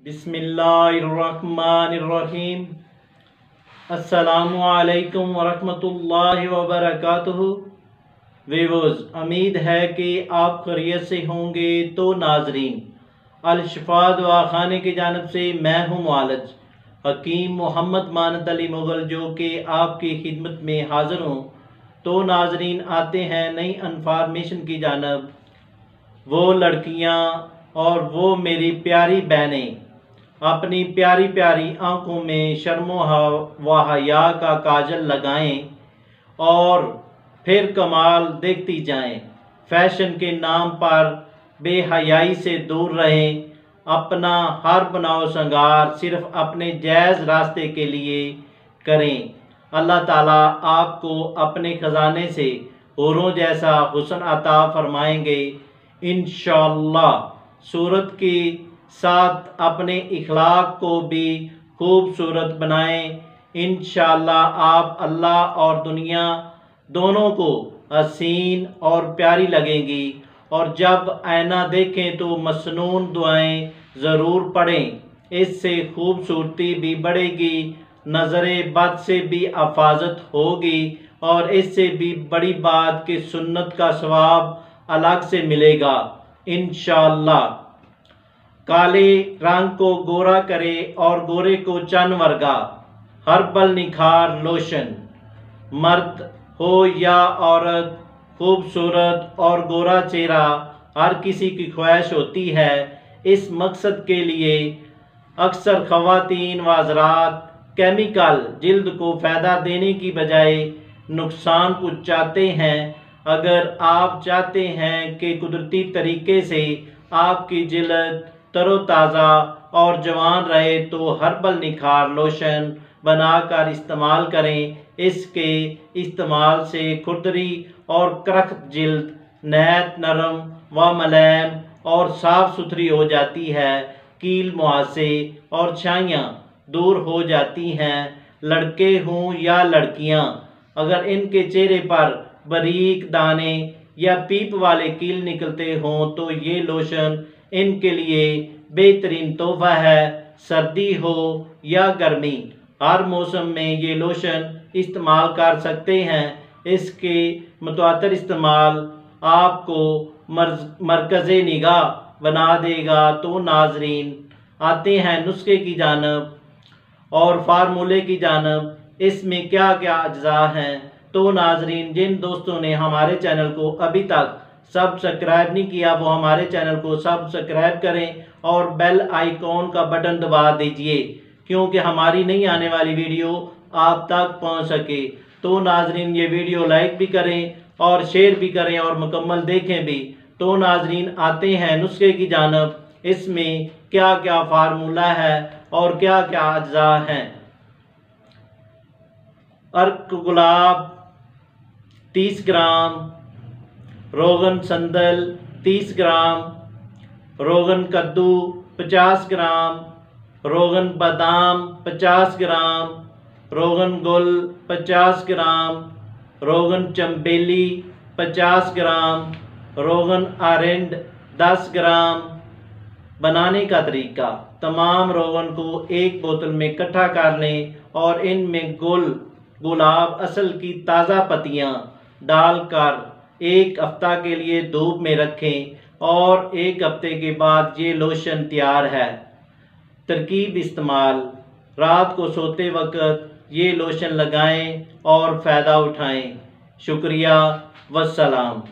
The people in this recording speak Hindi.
बिस्मिल्लाहिर्रहमानिर्रहीम। अस्सलामुअलैकुम वरहमतुल्लाहि वबरकातुहू। व्यूअर्स, उम्मीद है कि आप खैरियत से होंगे। तो नाजरीन, अल-शिफा दवा खाने की जानब से मैं हूँ मुआलज हकीम मोहम्मद मानत अली मुगल, जो कि आपकी खिदमत में हाज़िर हूँ। तो नाजरीन, आते हैं नई इन्फॉर्मेशन की जानब। वो लड़कियाँ और वो मेरी प्यारी बहनें अपनी प्यारी प्यारी आंखों में शर्मो व हया का काजल लगाएं और फिर कमाल देखती जाएं। फैशन के नाम पर बेहयाई से दूर रहें। अपना हर बनाओ श्रृंगार सिर्फ अपने जायज़ रास्ते के लिए करें। अल्लाह ताला आपको अपने ख़जाने से हूरों जैसा हुस्न अता फरमाएंगे इंशाअल्लाह। सूरत की साथ अपने इखलाक को भी खूबसूरत बनाएं। इंशाअल्लाह आप अल्लाह और दुनिया दोनों को हसीन और प्यारी लगेंगी। और जब आईना देखें तो मसनून दुआएं ज़रूर पढ़ें। इससे खूबसूरती भी बढ़ेगी, नज़रे बद से भी हिफाजत होगी और इससे भी बड़ी बात कि सुन्नत का सवाब अलग से मिलेगा इंशाअल्लाह। काले रंग को गोरा करे और गोरे को चन वर्गा। हर्बल निखार लोशन। मर्द हो या औरत, खूबसूरत और गोरा चेहरा हर किसी की ख्वाहिश होती है। इस मकसद के लिए अक्सर ख़वातीन व हज़रात केमिकल जिल्द को फ़ायदा देने की बजाय नुकसान पहुँचाते हैं। अगर आप चाहते हैं कि कुदरती तरीके से आपकी जिल्द तरोताज़ा और जवान रहे तो हर्बल निखार लोशन बनाकर इस्तेमाल करें। इसके इस्तेमाल से खुरदरी और करख्त जिल्द नहायत नरम व मुलायम और साफ़ सुथरी हो जाती है। कील मुहासे और छाइयाँ दूर हो जाती हैं। लड़के हों या लड़कियाँ, अगर इनके चेहरे पर बारीक दाने या पीप वाले कील निकलते हों तो ये लोशन इनके लिए बेहतरीन तोहफा है। सर्दी हो या गर्मी, हर मौसम में ये लोशन इस्तेमाल कर सकते हैं। इसके मुतवातर इस्तेमाल आपको मरकज़े निगाह बना देगा। तो नाजरीन, आते हैं नुस्खे की जानब और फार्मूले की जानब। इसमें क्या क्या अज्जा हैं। तो नाजरीन, जिन दोस्तों ने हमारे चैनल को अभी तक सब्सक्राइब नहीं किया वो हमारे चैनल को सब्सक्राइब करें और बेल आइकॉन का बटन दबा दीजिए, क्योंकि हमारी नई आने वाली वीडियो आप तक पहुंच सके। तो नाजरीन, ये वीडियो लाइक भी करें और शेयर भी करें और मुकम्मल देखें भी। तो नाजरीन, आते हैं नुस्खे की जानब। इसमें क्या क्या फार्मूला है और क्या क्या अज्जा हैं। अर्क गुलाब 30 ग्राम, रोगन संदल 30 ग्राम, रोगन कद्दू 50 ग्राम, रोगन बादाम 50 ग्राम, रोगन गुल 50 ग्राम, रोगन चम्बेली 50 ग्राम, रोगन आरेंड 10 ग्राम। बनाने का तरीका: तमाम रोगन को एक बोतल में इकट्ठा कर लें और इनमें गुलाब असल की ताज़ा पत्तियां डालकर एक हफ्ता के लिए धूप में रखें और एक हफ्ते के बाद ये लोशन तैयार है। तरकीब इस्तेमाल: रात को सोते वक्त ये लोशन लगाएं और फ़ायदा उठाएं। शुक्रिया, वस्सलाम।